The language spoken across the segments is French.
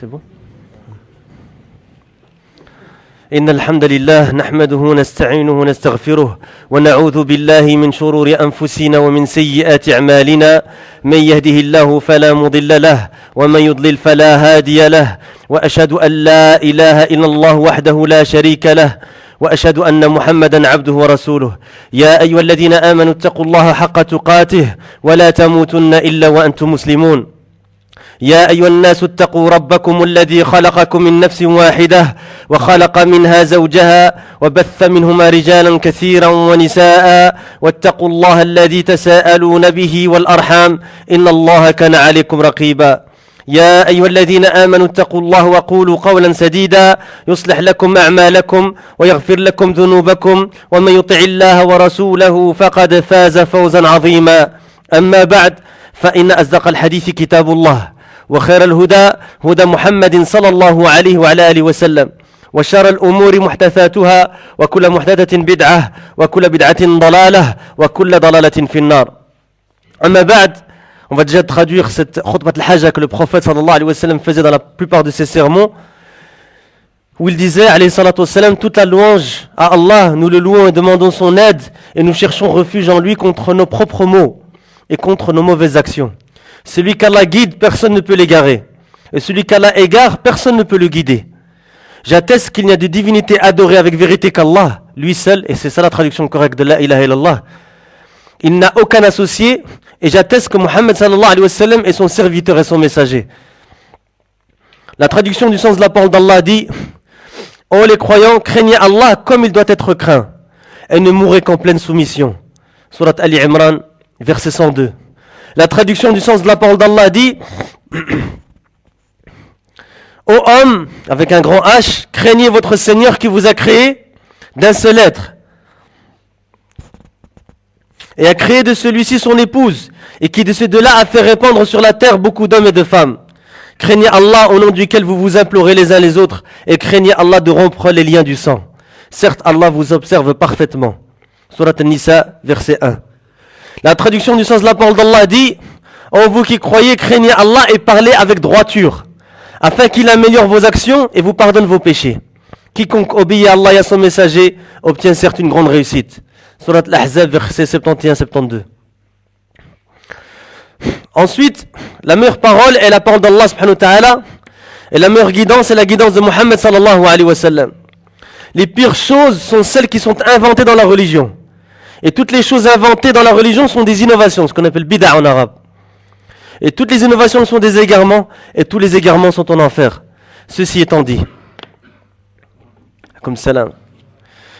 C'est bon? إن الحمد لله نحمده ونستعينه ونستغفره ونعوذ بالله من شرور أنفسنا ومن سيئات أعمالنا من يهده الله فلا مضل له ومن يضلل فلا هادي له وأشهد أن لا إله إلا الله وحده لا شريك له وأشهد أن محمدا عبده ورسوله يا أيها الذين آمنوا اتقوا الله حق تقاته ولا تموتن إلا وأنتم مسلمون يا أيها الناس اتقوا ربكم الذي خلقكم من نفس واحدة وخلق منها زوجها وبث منهما رجالا كثيرا ونساء واتقوا الله الذي تساءلون به والأرحام إن الله كان عليكم رقيبا يا أيها الذين آمنوا اتقوا الله وقولوا قولا سديدا يصلح لكم أعمالكم ويغفر لكم ذنوبكم ومن يطع الله ورسوله فقد فاز فوزا عظيما أما بعد فإن أصدق الحديث كتاب الله وخير الهدى هدى محمد صلى الله عليه وعلى آله وسلم وشر الأمور محدثاتها وكل محدثة بدعة وكل بدعة ضلالة وكل ضلالة في النار. أما بعد, on va déjà traduire cette khutbat al-hajj que le prophète sallallahu alayhi wa sallam faisait dans la plupart de ses sermons, où il disait alayhi salatu wa sallam, toute la louange à Allah, nous le louons et demandons son aide et nous cherchons refuge en lui contre nos propres maux et contre nos mauvaises actions. Celui qu'Allah guide, personne ne peut l'égarer. Et celui qu'Allah égare, personne ne peut le guider. J'atteste qu'il n'y a de divinité adorée avec vérité qu'Allah, lui seul, et c'est ça la traduction correcte de la ilaha illallah. Il n'a aucun associé, et j'atteste que Muhammad sallallahu alayhi wa sallam est son serviteur et son messager. La traduction du sens de la parole d'Allah dit: ô les croyants, craignez Allah comme il doit être craint, et ne mourrez qu'en pleine soumission. Surat Ali Imran, verset 102. La traduction du sens de la parole d'Allah dit: ô hommes, avec un grand H, craignez votre Seigneur qui vous a créé d'un seul être et a créé de celui-ci son épouse et qui de ces deux-là a fait répandre sur la terre beaucoup d'hommes et de femmes. Craignez Allah au nom duquel vous vous implorez les uns les autres et craignez Allah de rompre les liens du sang. Certes, Allah vous observe parfaitement. Surat An-Nisa, verset 1. La traduction du sens de la parole d'Allah dit: ô vous qui croyez, craignez Allah et parlez avec droiture, afin qu'il améliore vos actions et vous pardonne vos péchés. Quiconque obéit à Allah et à son messager obtient certes une grande réussite. Surat Al-Ahzab, versets 71-72. Ensuite, la meilleure parole est la parole d'Allah subhanahu wa ta'ala, et la meilleure guidance est la guidance de Muhammad sallallahu alayhi wa sallam. Les pires choses sont celles qui sont inventées dans la religion. Et toutes les choses inventées dans la religion sont des innovations, ce qu'on appelle bid'a en arabe. Et toutes les innovations sont des égarements, et tous les égarements sont en enfer. Ceci étant dit, comme salam.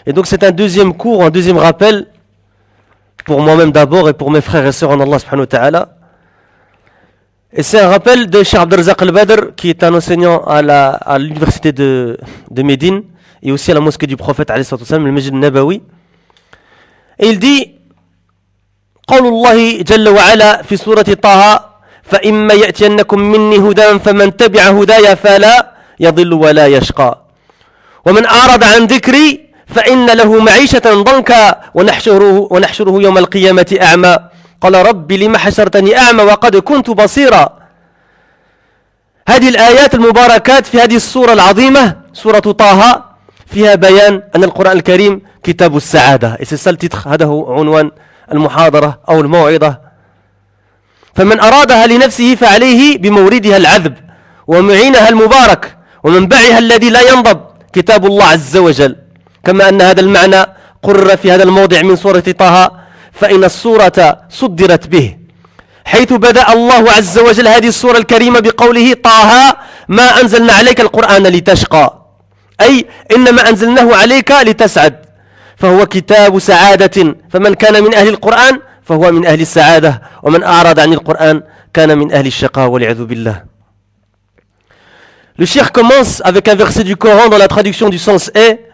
Et donc c'est un deuxième cours, un deuxième rappel, pour moi-même d'abord et pour mes frères et sœurs en Allah subhanahu wa ta'ala. Et c'est un rappel de Cheikh Abdelrazak al-Badr, qui est un enseignant à l'université de Médine, et aussi à la mosquée du prophète, alayhi salatu wa sallam, le Masjid Nabawi. Et il dit: قول الله جل وعلا في سورة طه فإما يأتينكم مني هدى فمن تبع هدايا فلا يضل ولا يشقى ومن أعرض عن ذكري فإن له معيشة ضنكا ونحشره يوم القيامة أعمى قال رب لم حشرتني أعمى وقد كنت بصيرا. هذه الآيات المباركات في هذه السورة العظيمة سورة طه فيها بيان أن القرآن الكريم كتاب السعادة. Et c'est ça le titre, هذا هو عنوان المحاضرة أو الموعظة. فمن أرادها لنفسه فعليه بموردها العذب ومعينها المبارك ومنبعها الذي لا ينضب كتاب الله عز وجل. كما أن هذا المعنى قرر في هذا الموضع من سورة طه فإن السورة صدرت به حيث بدأ الله عز وجل هذه السورة الكريمة بقوله طه ما أنزلنا عليك القرآن لتشقى، أي إنما أنزلناه عليك لتسعد، فهو كتاب سعادة، فمن كان من أهل القرآن فهو من أهل السعادة ومن أعرض عن القرآن كان من أهل الشقاء والعياذ بالله. Le cheikh commence avec un verset du Coran dont la traduction du sens est: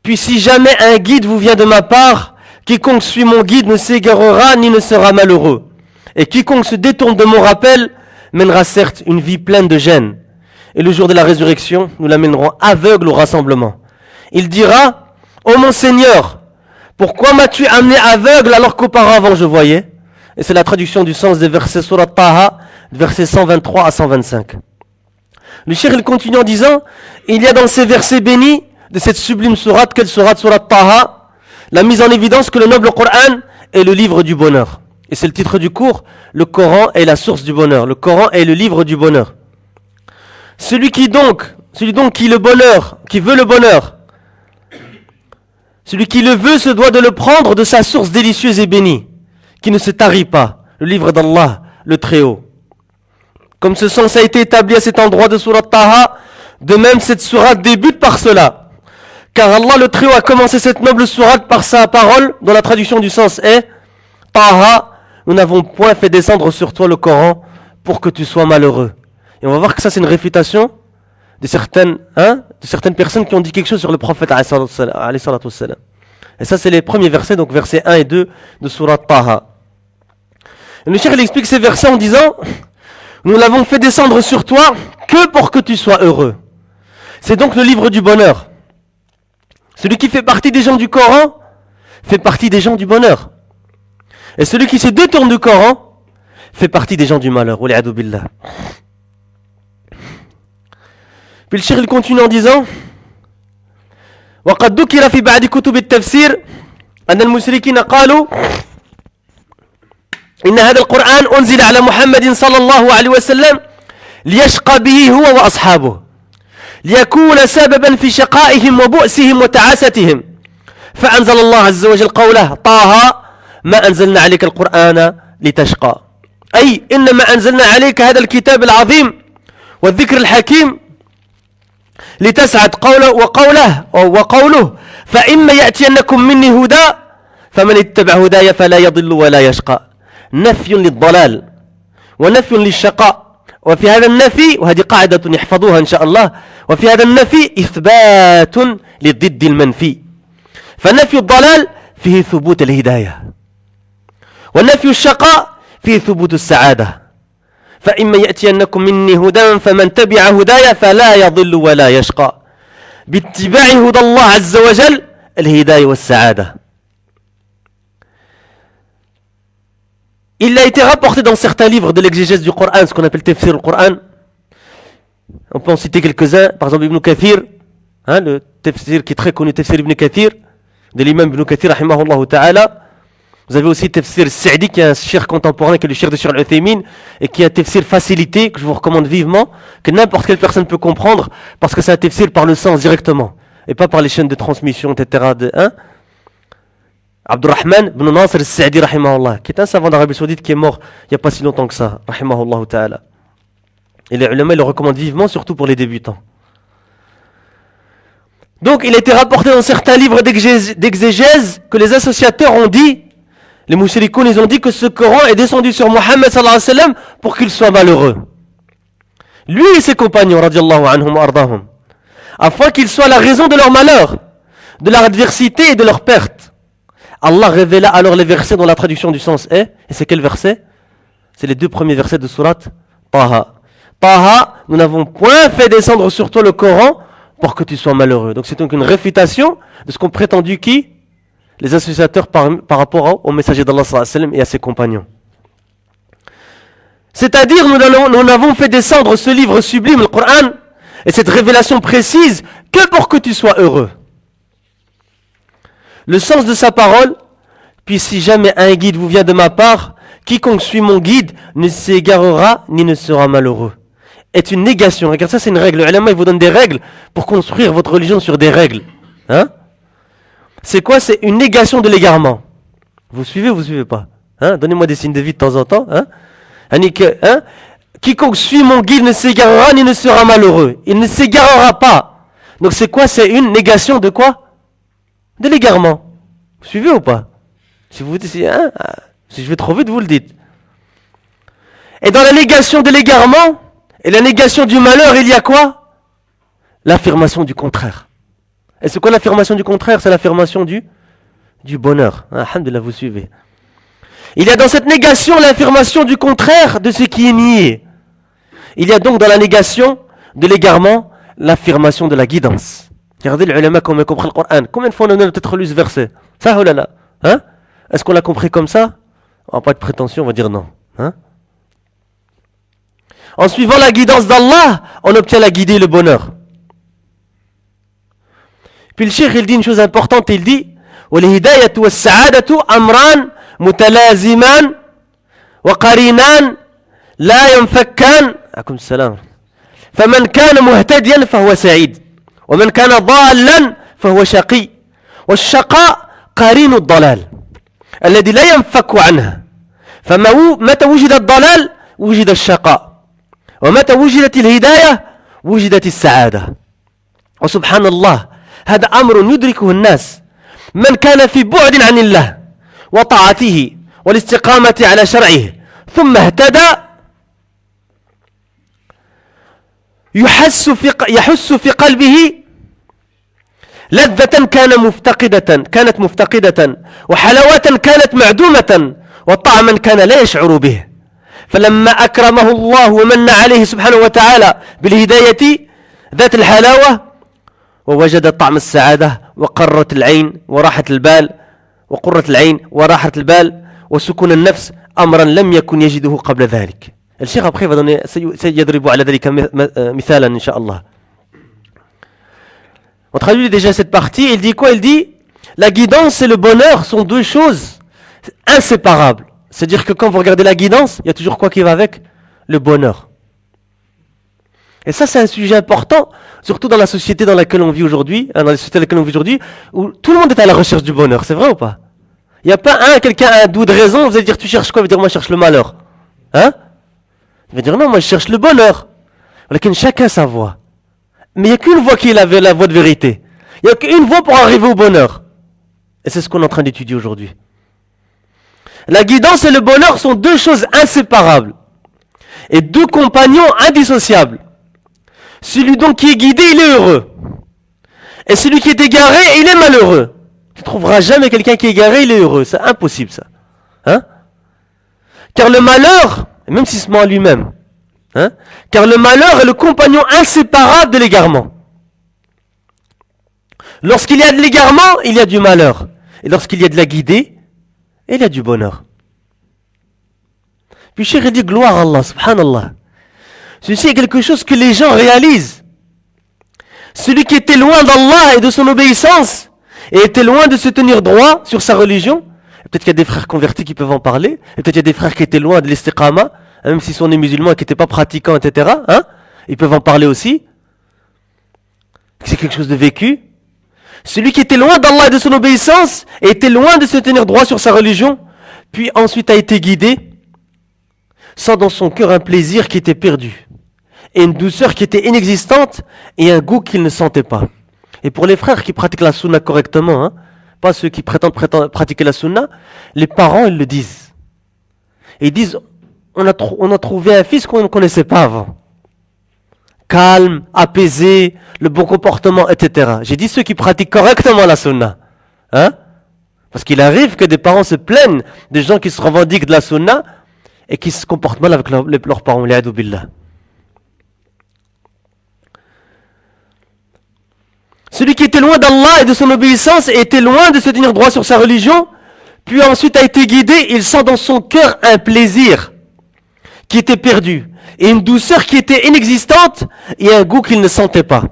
puis si jamais un guide vous vient de ma part, quiconque suit mon guide ne s'égarera ni ne sera malheureux, et quiconque se détourne de mon rappel mènera certes une vie pleine de gêne, et le jour de la résurrection nous l'amènerons aveugle au rassemblement. Il dira: ô mon Seigneur, pourquoi m'as-tu amené aveugle alors qu'auparavant je voyais? Et c'est la traduction du sens des versets Surat Taha, versets 123 à 125. Le cheikh il continue en disant, il y a dans ces versets bénis de cette sublime sourate, quelle sourate, sourate Taha, la mise en évidence que le noble Coran est le livre du bonheur. Et c'est le titre du cours, le Coran est la source du bonheur. Le Coran est le livre du bonheur. Celui donc qui le bonheur, qui veut le bonheur, celui qui le veut se doit de le prendre de sa source délicieuse et bénie, qui ne se tarit pas, le livre d'Allah, le Très-Haut. Comme ce sens a été établi à cet endroit de Surat Taha, de même cette sourate débute par cela. Car Allah le Très-Haut a commencé cette noble sourate par sa parole, dont la traduction du sens est Taha, nous n'avons point fait descendre sur toi le Coran pour que tu sois malheureux. Et on va voir que ça c'est une réfutation de certaines personnes qui ont dit quelque chose sur le prophète alayhi salatu wassalam. Et ça c'est les premiers versets, donc versets 1 et 2 de Surat Taha. Et le cheikh il explique ces versets en disant, nous l'avons fait descendre sur toi que pour que tu sois heureux. C'est donc le livre du bonheur. Celui qui fait partie des gens du Coran fait partie des gens du bonheur. Et celui qui se détourne du Coran fait partie des gens du malheur. Wal'iyadu billah. Puis le cheikh il continue en disant, وقد ذكر في بعض كتب التفسير أن المشركين قالوا إن هذا القرآن أنزل على محمد صلى الله عليه وسلم ليشقى به هو وأصحابه ليكون سببا في شقائهم وبؤسهم وتعاستهم فأنزل الله عز وجل قوله طه ما أنزلنا عليك القرآن لتشقى أي إنما أنزلنا عليك هذا الكتاب العظيم والذكر الحكيم لتسعد وقوله فإما يأتينكم مني هدى فمن اتبع هداي فلا يضل ولا يشقى نفي للضلال ونفي للشقاء وفي هذا النفي وهذه قاعدة يحفظوها إن شاء الله وفي هذا النفي إثبات للضد المنفي فنفي الضلال فيه ثبوت الهداية ونفي الشقاء فيه ثبوت السعادة فإما يأتينكم مني هدى فمن تبع هدايا فلا يضل ولا يشقى باتباع هدى الله عز وجل الهداية والسعادة. Il a été rapporté dans certains livres de l'exégèse du Coran, ce qu'on appelle Tafsir al-Coran. On peut en citer quelques-uns, par exemple Ibn Kathir, le tafsir qui est très connu, Tafsir Ibn Kathir, de l'imam Ibn Kathir, rahimahullah ta'ala. Vous avez aussi Tafsir Sa'di, qui est un cheikh contemporain, qui est le cheikh de Cheikh al-Uthaymin, et qui est un tafsir facilité, que je vous recommande vivement, que n'importe quelle personne peut comprendre, parce que c'est un tafsir par le sens directement, et pas par les chaînes de transmission, etc. Abdurrahman ibn Nasr al-Sa'di, rahimahullah, qui est un savant d'Arabie Saoudite qui est mort il n'y a pas si longtemps que ça, rahimahullah ta'ala. Et les ulama le recommandent vivement, surtout pour les débutants. Donc, il a été rapporté dans certains livres d'exégèse que les associateurs ont dit, les mouchrikoun, ils ont dit que ce Coran est descendu sur Mohammed sallallahu alayhi wa sallam pour qu'il soit malheureux. Lui et ses compagnons, radiallahu anhum wa ardahum, afin qu'il soit la raison de leur malheur, de leur adversité et de leur perte. Allah révéla alors les versets dont la traduction du sens est, et c'est quel verset? C'est les deux premiers versets de sourate Taha. Taha, nous n'avons point fait descendre sur toi le Coran pour que tu sois malheureux. Donc c'est donc une réfutation de ce qu'ont prétendu qui? Les associateurs par rapport au messager d'Allah sallallahu alayhi wa sallam et à ses compagnons. C'est-à-dire, nous n'avons fait descendre ce livre sublime, le Coran, et cette révélation précise, que pour que tu sois heureux. Le sens de sa parole, puis si jamais un guide vous vient de ma part, quiconque suit mon guide ne s'égarera ni ne sera malheureux, est une négation. Regarde, ça c'est une règle. Le ulama, il vous donne des règles pour construire votre religion sur des règles. C'est quoi? C'est une négation de l'égarement. Vous suivez ou vous suivez pas? Donnez-moi des signes de vie de temps en temps. Quiconque suit mon guide ne s'égarera ni ne sera malheureux. Il ne s'égarera pas. Donc c'est quoi? C'est une négation de quoi? De l'égarement. Vous suivez ou pas? Si vous dites, si je vais trop vite, vous le dites. Et dans la négation de l'égarement et la négation du malheur, il y a quoi? L'affirmation du contraire. Et c'est quoi l'affirmation du contraire? C'est l'affirmation du bonheur. Alhamdulillah, vous suivez. Il y a dans cette négation l'affirmation du contraire de ce qui est nié. Il y a donc dans la négation de l'égarement l'affirmation de la guidance. Regardez les ulama comment ils comprennent le Coran. Combien de fois on a peut-être lu ce verset? Ça ou là là? Est-ce qu'on l'a compris comme ça? On va pas être prétentieux, on va dire non. En suivant la guidance d'Allah, on obtient la guidée et le bonheur. Puis le cheikh, il dit une chose importante, il dit وَالْهِدَايَةُ وَالسَّعَادَةُ أَمْران متلازمان وقرينان لا ينفكان. عليكم السلام. فمن كان مهتديا فهو سعيد ومن كان ضالا فهو شقي والشقاء قرين الضلال الذي لا ينفك عنه. فمتى وجد الضلال وجد الشقاء ومتى وجدت الهداية وجدت السعادة. وسبحان الله هذا أمر يدركه الناس من كان في بعد عن الله وطاعته والاستقامة على شرعه ثم اهتدى يحس في قلبه لذة كانت مفتقدة وحلاوة كانت معدومة وطعما كان لا يشعر به. فلما أكرمه الله ومن عليه سبحانه وتعالى بالهداية ذات الحلاوة ووجد طعم السعادة وقرة العين وراحة البال وسكون النفس أمرا لم يكن يجده قبل ذلك. الشيخ après va donner سيضرب على ذلك مثالا إن شاء الله. On traduit déjà cette partie, il dit quoi? Il dit la guidance et le bonheur sont deux choses inséparables. C'est-à-dire que quand vous regardez la guidance, il y a toujours quoi qui va avec? Le bonheur. Et ça, c'est un sujet important, surtout dans la société dans laquelle on vit aujourd'hui, où tout le monde est à la recherche du bonheur. C'est vrai ou pas? Il n'y a pas quelqu'un a un doux de raison, vous allez dire tu cherches quoi? Il va dire moi je cherche le malheur. Hein? Il va dire non, moi je cherche le bonheur. Chacun sa voie. Mais il n'y a qu'une voie qui est la voie de vérité. Il n'y a qu'une voie pour arriver au bonheur. Et c'est ce qu'on est en train d'étudier aujourd'hui. La guidance et le bonheur sont deux choses inséparables. Et deux compagnons indissociables. Celui donc qui est guidé, il est heureux. Et celui qui est égaré, il est malheureux. Tu ne trouveras jamais quelqu'un qui est égaré, il est heureux. C'est impossible ça. Hein? Car le malheur, même si se ment à lui-même, hein? Car le malheur est le compagnon inséparable de l'égarement. Lorsqu'il y a de l'égarement, il y a du malheur. Et lorsqu'il y a de la guidée, il y a du bonheur. Puis Cheikh dit gloire à Allah, subhanallah. Ceci est quelque chose que les gens réalisent. Celui qui était loin d'Allah et de son obéissance, et était loin de se tenir droit sur sa religion, peut-être qu'il y a des frères convertis qui peuvent en parler, et peut-être qu'il y a des frères qui étaient loin de l'istiqama, même s'ils sont des musulmans et qui n'étaient pas pratiquants, etc. Hein? Ils peuvent en parler aussi. C'est quelque chose de vécu. Celui qui était loin d'Allah et de son obéissance, et était loin de se tenir droit sur sa religion, puis ensuite a été guidé, sent dans son cœur un plaisir qui était perdu, et une douceur qui était inexistante, et un goût qu'il ne sentait pas. Et pour les frères qui pratiquent la sunna correctement, hein, pas ceux qui prétendent pratiquer la sunna, les parents ils le disent. Et ils disent, on a trouvé un fils qu'on ne connaissait pas avant. Calme, apaisé, le bon comportement, etc. J'ai dit ceux qui pratiquent correctement la sunna. Hein? Parce qu'il arrive que des parents se plaignent des gens qui se revendiquent de la sunna et qui se comportent mal avec leurs parents. Li'adou billah. Celui qui était loin d'Allah et de son obéissance et était loin de se tenir droit sur sa religion, puis ensuite a été guidé, il sent dans son cœur un plaisir qui était perdu, et une douceur qui était inexistante, et un goût qu'il ne sentait pas.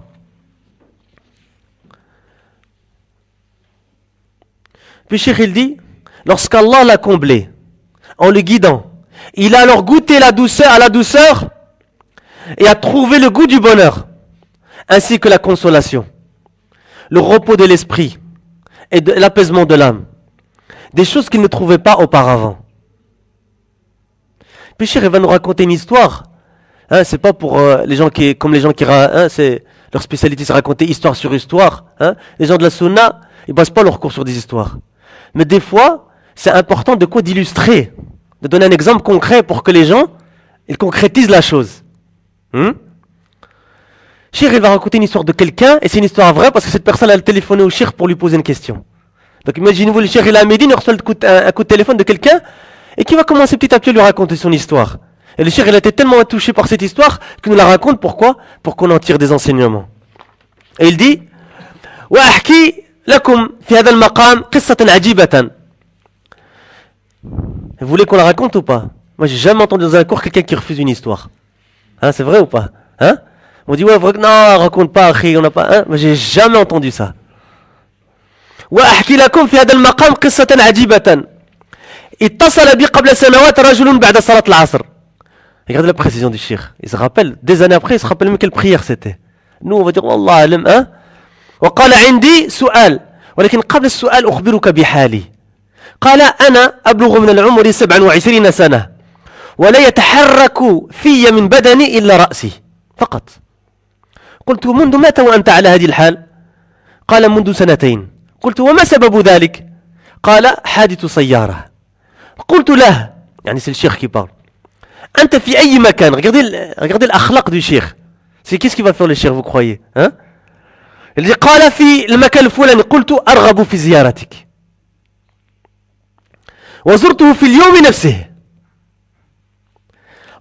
Puis Cheikh il dit, lorsqu'Allah l'a comblé, en le guidant, il a alors goûté à la douceur, et a trouvé le goût du bonheur, ainsi que la consolation, le repos de l'esprit, et l'apaisement de l'âme. Des choses qu'il ne trouvait pas auparavant. Puis Cheikh va nous raconter une histoire. Hein, c'est pas pour les gens qui, c'est leur spécialité, c'est raconter histoire sur histoire. Hein. Les gens de la sunna, ils basent pas leur cours sur des histoires. Mais des fois, c'est important d'illustrer, de donner un exemple concret pour que les gens, ils concrétisent la chose. Cheikh va raconter une histoire de quelqu'un, et c'est une histoire vraie parce que cette personne a téléphoné au Cheikh pour lui poser une question. Donc imaginez-vous, le Cheikh il est à Médine, il reçoit un coup de téléphone de quelqu'un, et qui va commencer petit à petit à lui raconter son histoire. Et le Cheikh il a été tellement touché par cette histoire qu'il nous la raconte. Pourquoi? Pour qu'on en tire des enseignements. Et il dit وأحكي لكم في هذا المقام قصة عجيبة. Vous voulez qu'on la raconte ou pas? Moi j'ai jamais entendu dans un cours quelqu'un qui refuse une histoire. Hein, c'est vrai ou pas? Hein? On dit, ouais, vrai que non, raconte pas, on n'a pas, hein? Mais j'ai jamais entendu ça. وأحكي لكم في هذا المقام قصة عجيبة. اتصل بي قبل سنوات رجل بعد صلاة العصر. Regardez la précision du cheikh. Il se rappelle, des années après, il se rappelle même quelle prière c'était. Nous, on va dire, والله أعلم, hein? وقال عندي سؤال ولكن قبل السؤال أخبرك بحالي. قال أنا أبلغ من العمر 27 سنة ولا يتحرك في من بدني إلا رأسي فقط. قلت منذ متى وأنت على هذه الحال؟ قال منذ 2 سنين. قلت وما سبب ذلك؟ قال حادث سيارة. قلت له, يعني c'est le cheikh qui parle, أنت في أي مكان? Regardez الأخلاق du cheikh. C'est qu'est-ce qu'il va faire le cheikh, vous croyez, hein? Il dit قال في المكان الفلاني. قلت أرغب في زيارتك وزرته في اليوم نفسه.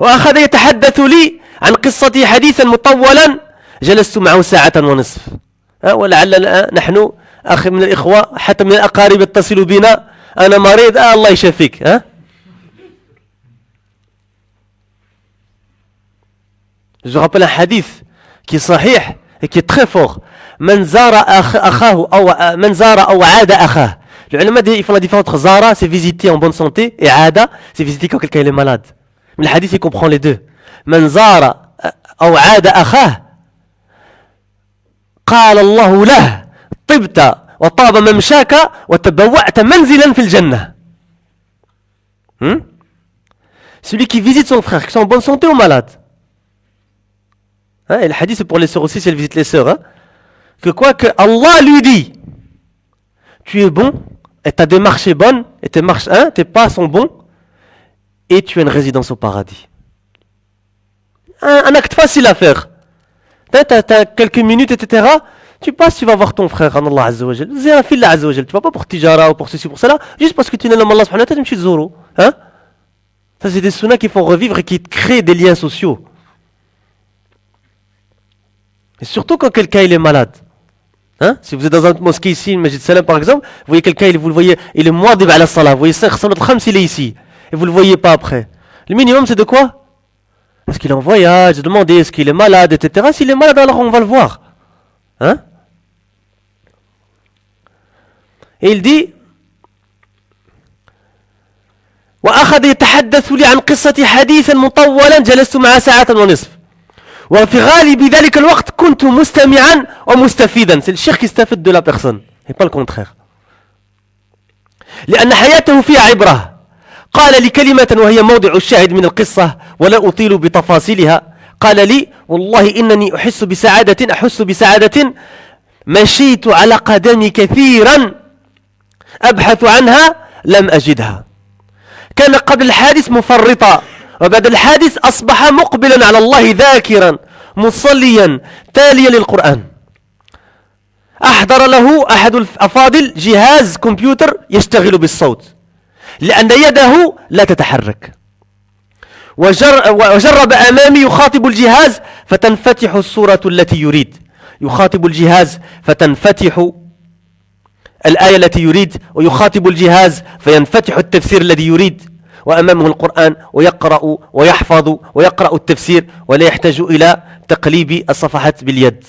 وأخذ يتحدث لي عن قصتي حديثا مطولا جلست معه 1.5 ساعة. ولعل نحن أخي من الإخوة حتى من الأقارب يتصلوا بنا, أنا مريض, الله يشفيك, ها. Je rappelle un hadith qui est sahih et qui est très fort. من زار أخاه أو من زار أو عاد أخاه. Les ulama, ils font la différence entre zara, c'est visiter en bonne santé, et ada, c'est visiter quand quelqu'un est malade. Mais le hadith, il comprend les deux. من زار أو عاد أخاه قال الله له طبت وطاب ممشاك وتبوأت منزلا في الجنة. Celui qui visite son frère, qui sont en bonne santé ou malade. Hein, et le hadith, c'est pour les sœurs aussi, si elles visitent les sœurs. Hein, que quoi que Allah lui dit, tu es bon, et ta démarche est bonne, et tes pas sont bons, et tu as une résidence au paradis. Un acte facile à faire. T'as quelques minutes, etc. Tu passes, tu vas voir ton frère, en Allah Azza wa Jal. C'est un fil Azza wa Jal. Tu vas pas pour tijara ou pour ceci, pour cela, juste parce que tu n'es pas Allah subhanahu wa ta'ala, tu es zoro. Hein? Ça, c'est des sunnas qui font revivre et qui créent des liens sociaux. Et surtout quand quelqu'un il est malade. Hein? Si vous êtes dans une mosquée ici, une Masjid Salam par exemple, vous voyez quelqu'un, vous le voyez, il est muadib ala salah, vous voyez ça, il est ici, et vous le voyez pas après. Le minimum c'est de quoi? Est-ce qu'il est en voyage? Demandez, est-ce qu'il est malade, etc. S'il est malade, alors on va le voir. Hein? Et il dit, وأخذ يتحدث لي عن قصة حديثا مطولا جلست معه 1.5 ساعة. وفي غالب ذلك الوقت كنت مستمعا ومستفيدا. C'est le cheikh qui استفد de la personne et pas le contraire. لأن حياته فيها عبرة. قال لي كلمة وهي موضع الشاهد من القصة ولا أطيل بتفاصيلها. قال لي والله إنني أحس بسعادة مشيت على قدمي كثيرا أبحث عنها لم أجدها. كان قبل الحادث مفرطا وبعد الحادث أصبح مقبلا على الله ذاكرا مصليا تاليا للقرآن. أحضر له أحد الأفاضل جهاز كمبيوتر يشتغل بالصوت لأن يده لا تتحرك. وجرب أمامي يخاطب الجهاز فتنفتح الصورة التي يريد. يخاطب الجهاز فتنفتح الآية التي يريد ويخاطب الجهاز فينفتح التفسير الذي يريد. وأمامه القرآن ويقرأ ويحفظ ويقرأ التفسير ولا يحتاج إلى تقليب الصفحات باليد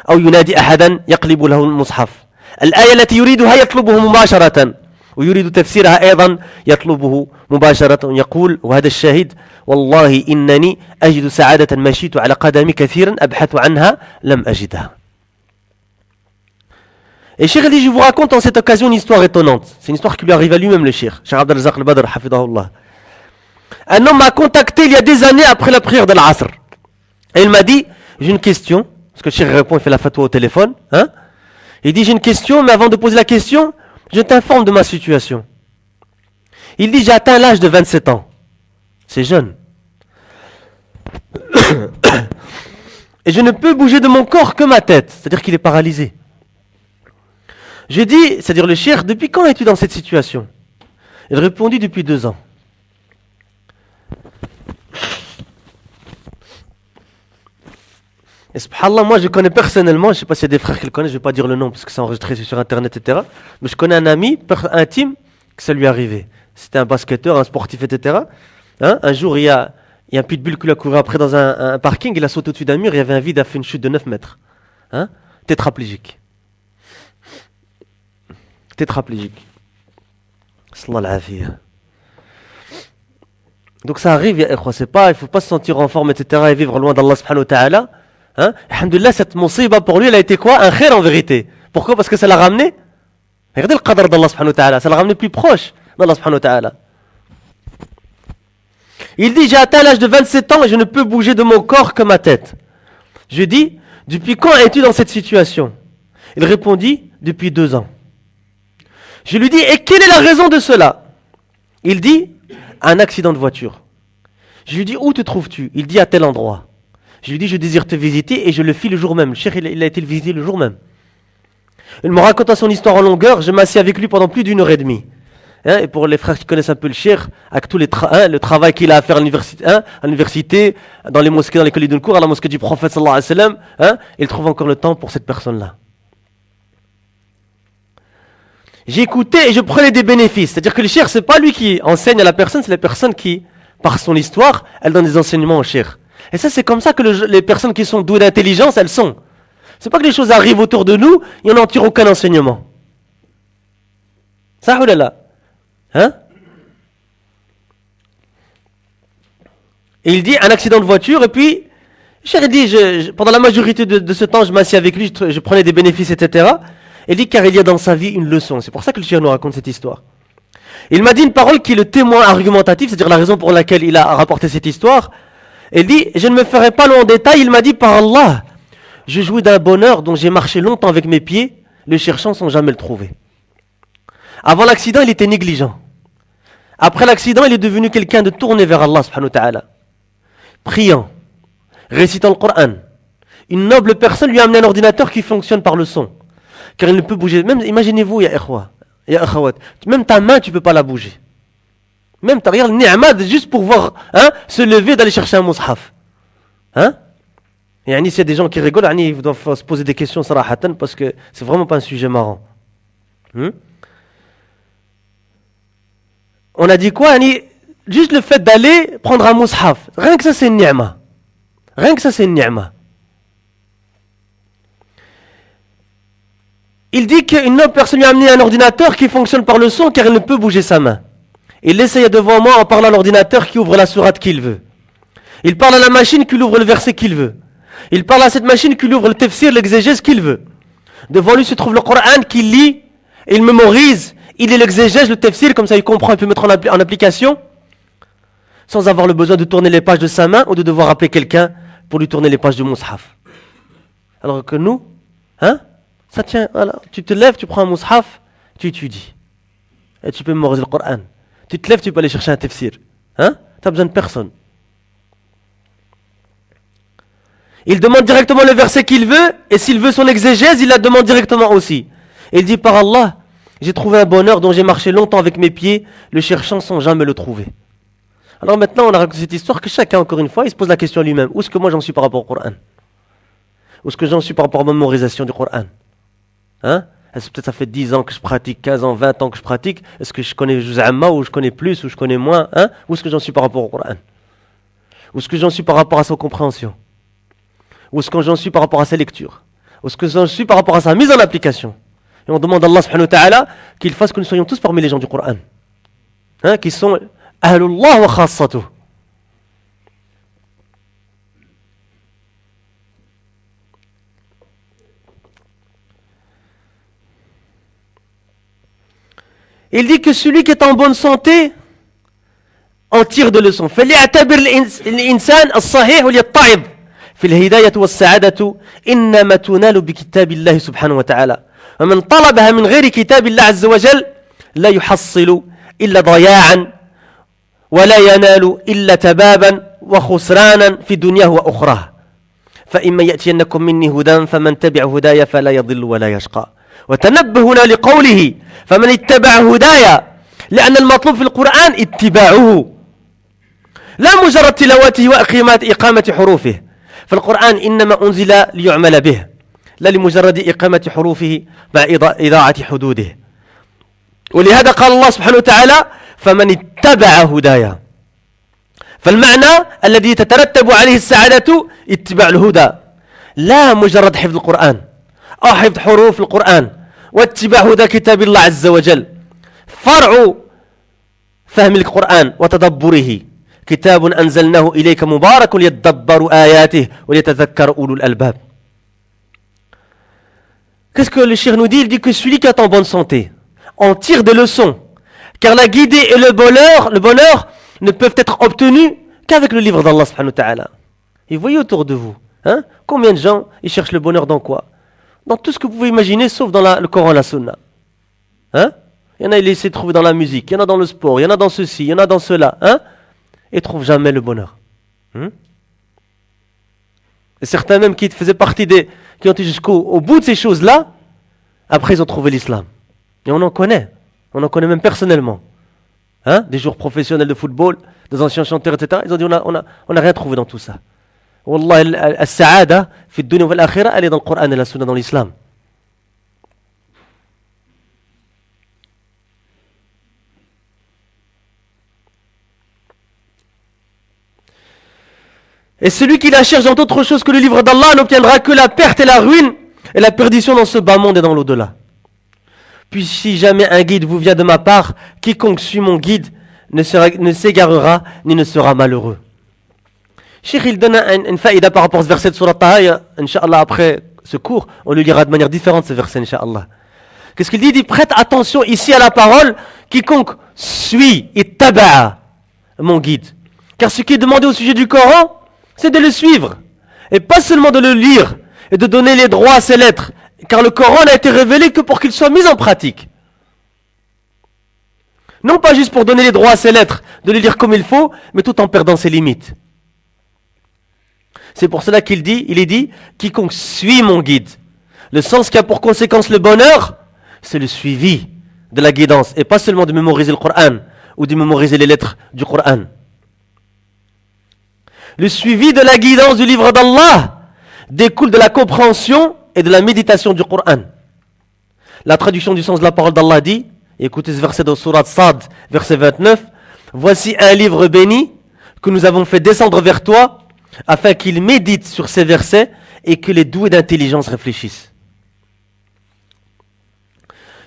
أو ينادي أحدا يقلب له المصحف. الآية التي يريدها يطلبه مباشرة ويريد تفسيرها أيضا يطلبه مباشرة. يقول وهذا الشاهد والله إنني أجد سعادة مشيت على قدمي كثيرا أبحث عنها لم أجدها. Et Cheikh dit, je vous raconte en cette occasion une histoire étonnante. C'est une histoire qui lui arrive à lui-même, le Cheikh Abdel Razak al-Badr, hafidahullah. Un homme m'a contacté il y a des années après la prière de l'Asr. Et il m'a dit, j'ai une question. Parce que le Cheikh répond, il fait la fatwa au téléphone. Hein? Il dit, j'ai une question, mais avant de poser la question, je t'informe de ma situation. Il dit, j'ai atteint l'âge de 27 ans. C'est jeune. Et je ne peux bouger de mon corps que ma tête. C'est-à-dire qu'il est paralysé. Je dis, c'est-à-dire le cheikh, depuis quand es-tu dans cette situation? Il répondit, depuis 2 ans. Et subhanallah, moi je connais personnellement, je ne sais pas s'il y a des frères qui le connaissent, je ne vais pas dire le nom parce que c'est enregistré sur internet, etc. Mais je connais un ami intime que ça lui est arrivé. C'était un basketteur, un sportif, etc. Hein? Un jour, il y a Il y a un pitbull qui lui a couru après dans un parking, il a sauté au-dessus d'un mur, il y avait un vide, il a fait une chute de 9 mètres. Hein? Tétraplégique. Tétraplégique. Sallallahu alayhi. Donc ça arrive, il ne faut pas se sentir en forme, etc. et vivre loin d'Allah subhanahu wa ta'ala. Hein? Alhamdulillah, cette musiba pour lui, elle a été quoi? Un khair en vérité. Pourquoi? Parce que ça l'a ramené. Regardez le qadr d'Allah subhanahu wa ta'ala, ça l'a ramené plus proche d'Allah subhanahu wa ta'ala. Il dit, j'ai atteint l'âge de 27 ans et je ne peux bouger de mon corps que ma tête. Je dis, depuis quand es-tu dans cette situation? Il répondit, depuis 2 ans. Je lui dis, et quelle est la raison de cela? Il dit, un accident de voiture. Je lui dis, où te trouves-tu? Il dit, à tel endroit. Je lui dis, je désire te visiter et je le fis le jour même. Le cheikh, il a été le visiter le jour même. Il me raconta son histoire en longueur, je m'assis avec lui pendant plus d'1 heure et demie. Hein, et pour les frères qui connaissent un peu le cheikh, avec tous le travail qu'il a à faire à l'université, dans les mosquées, dans l'école de cours, à la mosquée du prophète sallallahu alayhi wa sallam, il trouve encore le temps pour cette personne-là. J'écoutais et je prenais des bénéfices. C'est-à-dire que le cheikh, c'est pas lui qui enseigne à la personne, c'est la personne qui, par son histoire, elle donne des enseignements au cheikh. Et ça, c'est comme ça que les personnes qui sont douées d'intelligence, elles sont. C'est pas que les choses arrivent autour de nous et on n'en tire aucun enseignement. Ça ou là? Hein? Et il dit un accident de voiture et puis, cheikh dit, pendant la majorité de ce temps, je m'assis avec lui, je prenais des bénéfices, etc. Il dit car il y a dans sa vie une leçon. C'est pour ça que le cheikh nous raconte cette histoire. Il m'a dit une parole qui est le témoin argumentatif, c'est-à-dire la raison pour laquelle il a rapporté cette histoire. Il dit, je ne me ferai pas long en détail, il m'a dit, par Allah, je jouis d'un bonheur dont j'ai marché longtemps avec mes pieds, le cherchant sans jamais le trouver. Avant l'accident, il était négligent. Après l'accident, il est devenu quelqu'un de tourné vers Allah subhanahu wa ta'ala. Priant, récitant le Coran. Une noble personne lui a amené un ordinateur qui fonctionne par le son. Car il ne peut bouger. Même, imaginez-vous, ya akhawat, même ta main, tu ne peux pas la bouger. Même ta regarde ni'mad juste pour voir se lever d'aller chercher un mushaf. Hein? Et s'il y a des gens qui rigolent, ils doivent se poser des questions sarahatan parce que c'est vraiment pas un sujet marrant. On a dit quoi? Juste le fait d'aller prendre un mushaf. Rien que ça, c'est une ni'ma. Rien que ça, c'est une ni'ma. Il dit qu'une autre personne lui a amené un ordinateur qui fonctionne par le son car il ne peut bouger sa main. Il l'essaye devant moi en parlant à l'ordinateur qui ouvre la sourate qu'il veut. Il parle à la machine qui ouvre le verset qu'il veut. Il parle à cette machine qui ouvre le tafsir, l'exégèse qu'il veut. Devant lui se trouve le Coran qu'il lit, il mémorise, il lit l'exégèse, le tafsir, comme ça il comprend, il peut mettre en application, sans avoir le besoin de tourner les pages de sa main ou de devoir appeler quelqu'un pour lui tourner les pages du mushaf. Alors que nous, ça tient, voilà. Tu te lèves, tu prends un mushaf, tu étudies. Et tu peux mémoriser le Coran. Tu te lèves, tu peux aller chercher un tafsir. Tu n'as besoin de personne. Il demande directement le verset qu'il veut, et s'il veut son exégèse, il la demande directement aussi. Et il dit, par Allah, j'ai trouvé un bonheur dont j'ai marché longtemps avec mes pieds, le cherchant sans jamais le trouver. Alors maintenant, on a raconté cette histoire que chacun, encore une fois, il se pose la question à lui-même. Où est-ce que moi j'en suis par rapport au Coran? Où est-ce que j'en suis par rapport à ma mémorisation du Coran? Est-ce que peut-être ça fait 10 ans que je pratique, 15 ans, 20 ans que je pratique? Est-ce que je connais Juz Amma ou je connais plus ou je connais moins? Où est-ce que j'en suis par rapport au Coran? Où est-ce que j'en suis par rapport à sa compréhension? Où est-ce que j'en suis par rapport à sa lecture? Où est-ce que j'en suis par rapport à sa mise en application? Et on demande à Allah subhanahu wa ta'ala qu'il fasse que nous soyons tous parmi les gens du Coran. Qui sont Ahlullah wa khassatuh. Il dit que celui qui est en bonne santé en tire de leçons. فليعتبر الإنسان الصحيح وليتعظ في الهداية والسعادة إنما تنال بكتاب الله سبحانه وتعالى ومن طلبها من غير كتاب الله عز وجل لا يحصل إلا ضياعا ولا ينال إلا تبابا وخسرانا في دنياه وأخراه فإما يأتينكم مني هدى فمن تبع هدايا فلا يضل ولا يشقى وتنبه هنا لقوله فمن اتبع هدايا لأن المطلوب في القرآن اتباعه لا مجرد تلاوته وإقامة حروفه فالقرآن إنما أنزل ليعمل به لا لمجرد إقامة حروفه مع إضاعة حدوده ولهذا قال الله سبحانه وتعالى فمن اتبع هدايا فالمعنى الذي تترتب عليه السعادة اتباع الهدى لا مجرد حفظ القرآن أو حفظ حروف القرآن واتباع هدى كتاب الله عز وجل. فرع فهم القرآن وتدبره كتاب أنزلناه إليك مبارك ليتدبروا آياته وليتذكر أولو الألباب. Qu'est-ce que le cheikh nous dit? Il dit que celui qui est en bonne santé en tire des leçons, car la guidée et le bonheur ne peuvent être obtenus qu'avec le livre d'Allah subhanahu wa ta'ala. Et voyez autour de vous, hein, combien de gens ils cherchent le bonheur dans quoi? Dans tout ce que vous pouvez imaginer, sauf dans le Coran et la Sunna. Hein? Il y en a, ils essaient de trouver dans la musique, il y en a dans le sport, il y en a dans ceci, il y en a dans cela, hein? Et ne trouvent jamais le bonheur. Et certains même qui faisaient partie qui ont été jusqu'au bout de ces choses-là, après ils ont trouvé l'islam. Et on en connaît même personnellement. Hein? Des joueurs professionnels de football, des anciens chanteurs, etc. Ils ont dit on n'a rien trouvé dans tout ça. Wallah, al-sa'ada, fi dunya wal akhirah, elle est dans le Coran et la Sunna, dans l'islam. Et celui qui la cherche dans autre chose que le livre d'Allah n'obtiendra que la perte et la ruine et la perdition dans ce bas monde et dans l'au-delà. Puis si jamais un guide vous vient de ma part, quiconque suit mon guide ne s'égarera ni ne sera malheureux. Cheikh, il donne une faïda par rapport à ce verset de Surah Taha. Inch'Allah, après ce cours, on le lira de manière différente, ce verset, Inch'Allah. Qu'est-ce qu'il dit? Il dit, prête attention ici à la parole, quiconque suit et taba'a mon guide. Car ce qui est demandé au sujet du Coran, c'est de le suivre. Et pas seulement de le lire et de donner les droits à ses lettres. Car le Coran n'a été révélé que pour qu'il soit mis en pratique. Non pas juste pour donner les droits à ses lettres, de les lire comme il faut, mais tout en perdant ses limites. C'est pour cela qu'il est dit, quiconque suit mon guide. Le sens qui a pour conséquence le bonheur, c'est le suivi de la guidance. Et pas seulement de mémoriser le Coran ou de mémoriser les lettres du Coran. Le suivi de la guidance du livre d'Allah découle de la compréhension et de la méditation du Coran. La traduction du sens de la parole d'Allah dit, écoutez ce verset de Surat Sad, verset 29, voici un livre béni que nous avons fait descendre vers toi afin qu'il médite sur ces versets et que les doués d'intelligence réfléchissent.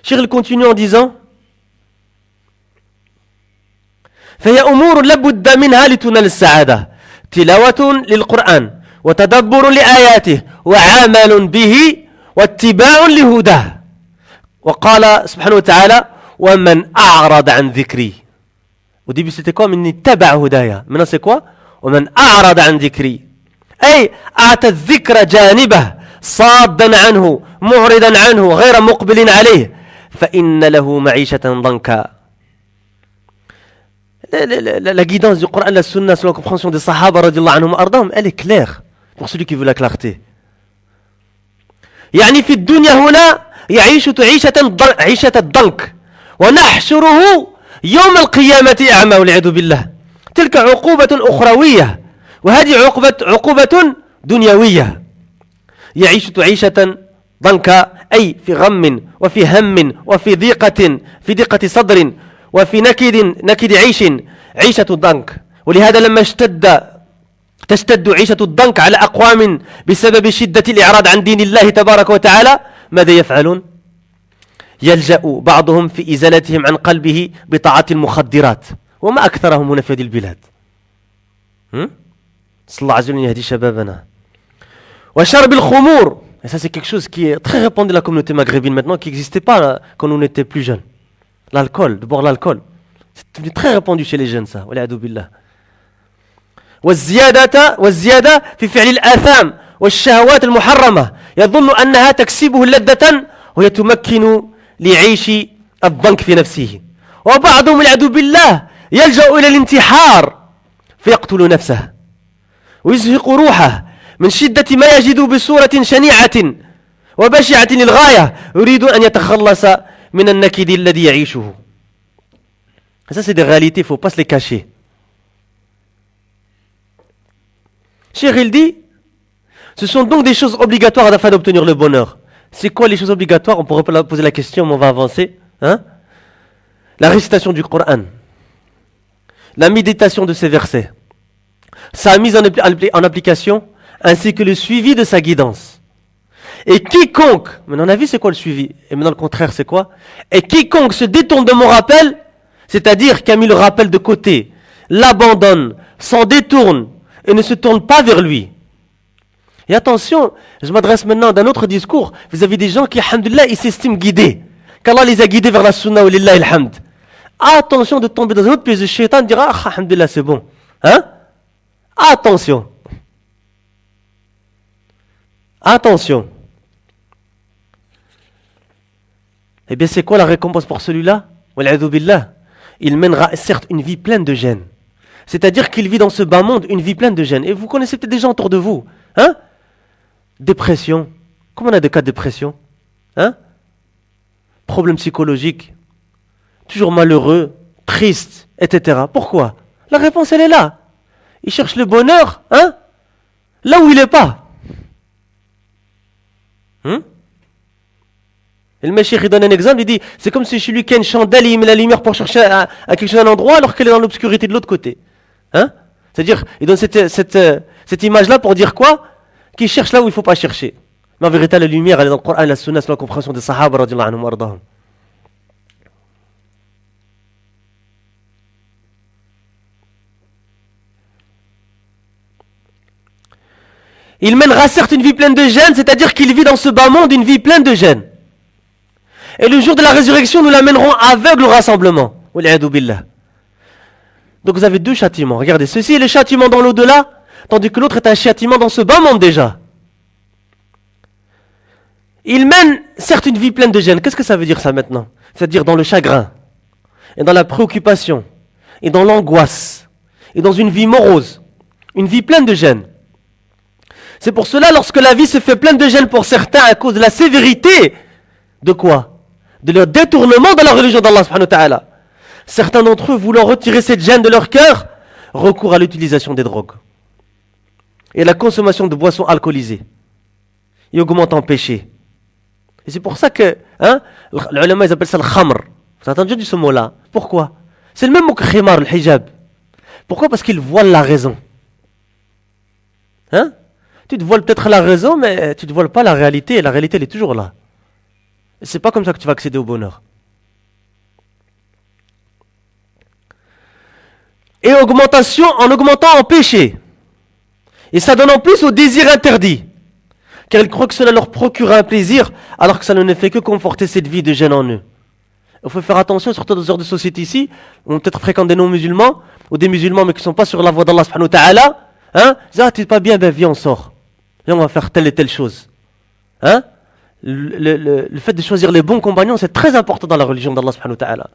Cheikh il continue en disant فهي أمور لابد منها لتنال السعادة تلاوة للقرآن وتدبر لآياته وعمل به واتباع لهداه وقال سبحانه وتعالى ومن أعرض عن ذكري. Au début c'était quoi? من اتبع هدايا. Maintenant c'est quoi? ومن أعرض عن ذكري أي أعطى الذكر جانبه صادا عنه معرضا عنه غير مقبل عليه فإن له معيشة ضنكا. La guidance du Coran, la Sunna, selon la compréhension des Sahaba, radiallahu anhum, ardam, elle est claire pour celui qui veut la clarté. يعني في الدنيا هنا يعيش عيشة الضنك ونحشره يوم القيامة أعمى والعياذ بالله. تلك عقوبة أخروية وهذه عقوبة دنيوية. يعيش عيشة ضنكا أي في غم وفي هم وفي ضيقة صدر وفي نكد عيشة الضنك. ولهذا لما تشتد عيشة الضنك على أقوام بسبب شدة الإعراض عن دين الله تبارك وتعالى ماذا يفعلون؟ يلجأ بعضهم في إزالتهم عن قلبه بطاعة المخدرات وما أكثرهم هنا في هذه البلاد. صلى الله عز وجل يهدي شبابنا. وشرب الخمور. Et ça c'est quelque chose qui est très répandu dans la communauté maghrébine maintenant, qui n'existait pas quand on était plus jeunes. L'alcool, de boire l'alcool. C'est devenu très répandu chez les jeunes ça. والعياذ بالله. والزيادة في فعل الآثام والشهوات المحرمة يظن أنها تكسبه لذة وهي تمكن ليعيش الضنك في نفسه. وبعضهم والعياذ بالله يلجأ إلى الانتحار فيقتل نفسه ويزهق روحه من شدة ما يجد بصورة شنيعة وبشعة للغاية يريد أن يتخلص من النكد الذي يعيشه. Ça c'est des réalités, il ne faut pas se les cacher. Cheikh il dit, ce sont donc des choses obligatoires afin d'obtenir le bonheur. C'est quoi les choses obligatoires? On pourrait poser la question, mais on va avancer. Hein? La récitation du Coran, la méditation de ces versets, sa mise en application, ainsi que le suivi de sa guidance. Et quiconque, maintenant on a vu c'est quoi le suivi, et maintenant le contraire c'est quoi? Et quiconque se détourne de mon rappel, c'est-à-dire qui a mis le rappel de côté, l'abandonne, s'en détourne et ne se tourne pas vers lui. Et attention, je m'adresse maintenant d'un autre discours vis-à-vis des gens qui, alhamdoulilah, ils s'estiment guidés, qu'Allah les a guidés vers la sunna ou lillahi alhamd. Attention de tomber dans un autre piège de shaitan, de dire ah alhamdoulilah c'est bon. Hein? Attention. Attention. Eh bien, c'est quoi la récompense pour celui-là? Wal'adhu billah. Il mènera certes une vie pleine de gêne. C'est-à-dire qu'il vit dans ce bas monde une vie pleine de gêne. Et vous connaissez peut-être des gens autour de vous. Hein? Dépression. Comment on a des cas de dépression? Hein? Problèmes psychologiques. Toujours malheureux, triste, etc. Pourquoi? La réponse, elle est là. Il cherche le bonheur, hein? Là où il n'est pas. Et le Meshir, il donne un exemple, il dit, c'est comme si chez lui, qu'il y a une chandelle, il met la lumière pour chercher à quelque chose, un endroit, alors qu'elle est dans l'obscurité de l'autre côté. Hein? C'est-à-dire, il donne cette image-là pour dire quoi? Qu'il cherche là où il ne faut pas chercher. Mais en vérité, la lumière, elle est dans le Coran et la Sunna, c'est la compréhension des Sahaba, radiyallahu anhum, ardahum. Il mènera certes une vie pleine de gêne, c'est-à-dire qu'il vit dans ce bas monde une vie pleine de gêne. Et le jour de la résurrection, nous l'amènerons aveugle au rassemblement. Donc vous avez deux châtiments. Regardez, ceci est le châtiment dans l'au-delà, tandis que l'autre est un châtiment dans ce bas monde déjà. Il mène certes une vie pleine de gêne. Qu'est-ce que ça veut dire ça maintenant? C'est-à-dire dans le chagrin, et dans la préoccupation, et dans l'angoisse, et dans une vie morose. Une vie pleine de gêne. C'est pour cela, lorsque la vie se fait pleine de gêne pour certains à cause de la sévérité, de quoi? De leur détournement de la religion d'Allah subhanahu wa ta'ala. Certains d'entre eux, voulant retirer cette gêne de leur cœur, recourent à l'utilisation des drogues et à la consommation de boissons alcoolisées et augmentent en péché. Et c'est pour ça que les ulama, ils appellent ça le khamr. Vous avez entendu ce mot-là? Pourquoi? C'est le même mot que khimar, le hijab. Pourquoi? Parce qu'ils voilent la raison. Hein? Tu te voiles peut-être la raison, mais tu ne te voiles pas la réalité, et la réalité, elle est toujours là. Et c'est pas comme ça que tu vas accéder au bonheur. Et en augmentant en péché. Et ça donne en plus au désir interdit. Car ils croient que cela leur procure un plaisir, alors que ça ne fait que conforter cette vie de gêne en eux. Il faut faire attention, surtout dans ce genre de société ici, où on peut-être fréquente des non-musulmans, ou des musulmans mais qui ne sont pas sur la voie d'Allah subhanahu wa ta'ala. Hein? Ils disent, ah, tu n'es pas bien, ben viens, on sort. Viens, on va faire telle et telle chose. Hein? Le fait de choisir les bons compagnons, c'est très important dans la religion d'Allah subhanahu wa ta'ala.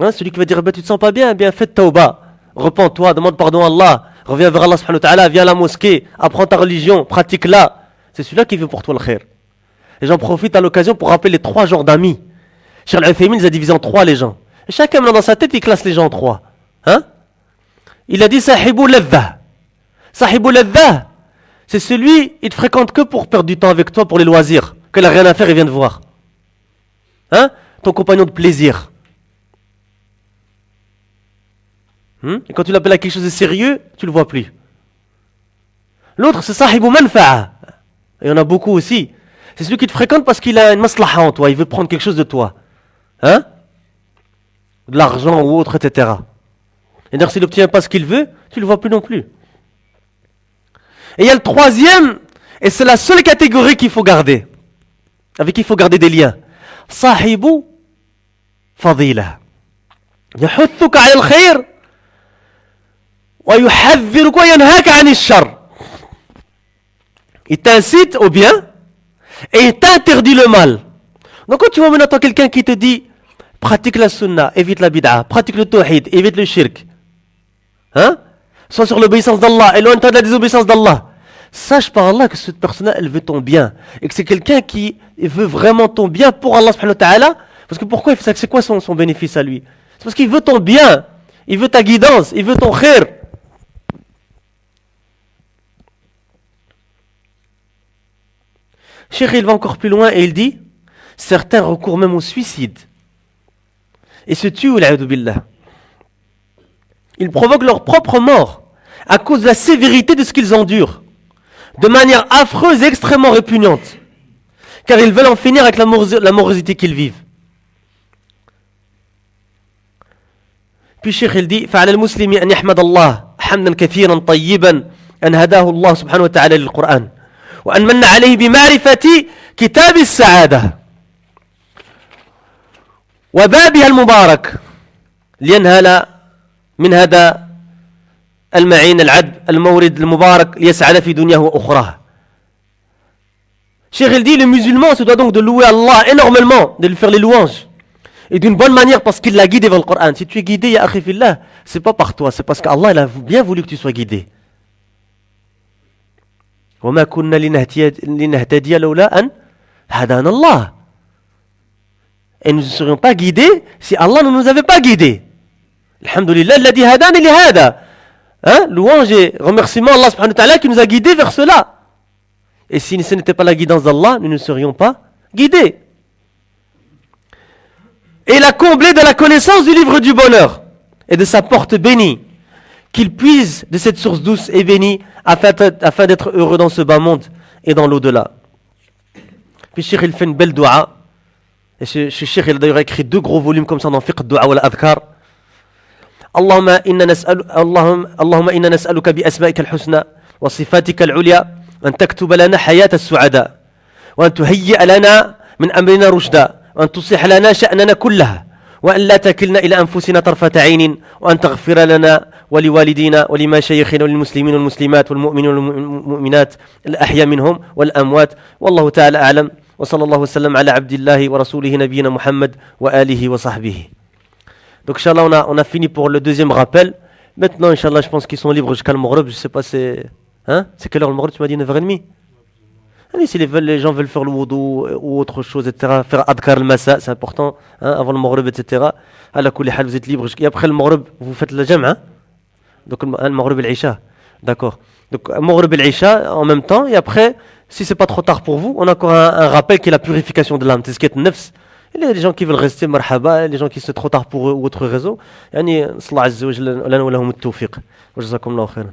Hein? Celui qui va dire, ben, tu ne te sens pas bien, eh bien fais tawbah, repens-toi, demande pardon à Allah, reviens vers Allah subhanahu wa ta'ala, viens à la mosquée, apprends ta religion, pratique-la. C'est celui-là qui veut pour toi le khair. Et j'en profite à l'occasion pour rappeler les 3 genres d'amis. Cheikh Al-Uthaymin les a divisés en 3 les gens. Et chacun maintenant dans sa tête, il classe les gens en 3. Hein? Il a dit Sahibou ladha. Sahibou ladha, c'est celui, il te fréquente que pour perdre du temps avec toi pour les loisirs, qu'il n'a rien à faire, il vient te voir. Hein? Ton compagnon de plaisir. Et quand tu l'appelles à quelque chose de sérieux, tu ne le vois plus. L'autre, c'est Sahibou manfa'a. Il y en a beaucoup aussi. C'est celui qui te fréquente parce qu'il a une maslaha en toi, il veut prendre quelque chose de toi. Hein? De l'argent ou autre, etc. Et d'ailleurs, s'il n'obtient pas ce qu'il veut, tu ne le vois plus non plus. Et il y a le 3e, et c'est la seule catégorie qu'il faut garder, avec qui il faut garder des liens. Sahibu fadila. Yahuthuka ala al-khayr, wa yuhadhiruka wa yanhaka an al-shar. Il t'incite au bien, et il t'interdit le mal. Donc quand tu vois maintenant quelqu'un qui te dit, pratique la sunna, évite la bid'a, pratique le tawhid, évite le shirk. Hein? Sois sur l'obéissance d'Allah, éloigne-toi de la désobéissance d'Allah. Sache par Allah que cette personne-là, elle veut ton bien. Et que c'est quelqu'un qui veut vraiment ton bien pour Allah subhanahu wa ta'ala. Parce que pourquoi il fait ça? C'est quoi son bénéfice à lui? C'est parce qu'il veut ton bien. Il veut ta guidance. Il veut ton khair. Cheikh, il va encore plus loin et il dit, certains recourent même au suicide. Et se tuent, billah. Ils provoquent leur propre mort. à cause de la sévérité de ce qu'ils endurent, de manière affreuse et extrêmement répugnante, car ils veulent en finir avec la morosité qu'ils vivent. Puis Cheikh il dit فعلى المسلم أن يحمد الله حمدا كثيرا طيبا أن هداه الله سبحانه وتعالى للقرآن وأن من عليه بمعرفة كتاب السعادة وبابها المبارك لينهل من هذا المعين العذب المورد المبارك ليسعد في دنياه وأخراه. Cheikh il dit le musulman se doit donc de louer Allah énormément, de lui faire les louanges. Et d'une bonne manière parce qu'il l'a guidé vers le Coran. Si tu es guidé, ya akhi fillah, c'est pas par toi, c'est parce qu'Allah il a bien voulu que tu sois guidé. وما كنا لنهتدي لولا أن هدانا الله. Et nous ne serions pas guidés si Allah ne nous avait pas guidés. Alhamdulillah, الذي هداني لهذا. Louange et remerciement à Allah subhanahu wa ta'ala qui nous a guidés vers cela. Et si ce n'était pas la guidance d'Allah, nous ne serions pas guidés. Et il a comblé de la connaissance du livre du bonheur et de sa porte bénie, qu'il puise de cette source douce et bénie afin d'être heureux dans ce bas monde et dans l'au-delà. Puis Cheikh il fait une belle dua. Et ce Cheikh il a d'ailleurs écrit 2 gros volumes comme ça dans Fiqh Dua wal Adhkar. اللهم إنا نسألك بأسمائك الحسنى وصفاتك العليا أن تكتب لنا حياة السعداء وأن تهيئ لنا من أمرنا رشدا وأن تصلح لنا شأننا كلها وأن لا تكلنا إلى أنفسنا طرفة عين وأن تغفر لنا ولوالدينا ولمشايخنا وللمسلمين والمسلمات والمؤمنين والمؤمنات الأحياء منهم والأموات والله تعالى أعلم وصلى الله وسلم على عبد الله ورسوله نبينا محمد وآله وصحبه. Donc Inch'Allah on a fini pour le deuxième rappel. Maintenant Inch'Allah je pense qu'ils sont libres jusqu'à le Maghrib. Je sais pas c'est quelle heure le Maghrib? Tu m'as dit 9h30. Allez, si les gens veulent faire le wudu ou autre chose, etc., faire adkar al-masa, c'est important, avant le Maghrib, etc. À la kulli hal, vous êtes libres. Et après le Maghrib, vous faites le jam', donc le Maghrib et l'Isha. D'accord. Donc Maghrib et l'Isha en même temps. Et après, si c'est pas trop tard pour vous, on a encore un rappel qui est la purification de l'âme. Tazkiyat an-nafs. Il y a des gens qui veulent rester marhaba, les gens qui c'est trop tard pour eux ou autre raison. Yani, sallallahu azza wa jalla, lana wa lahum at-tawfiq. Wa jazakumullahu khairan.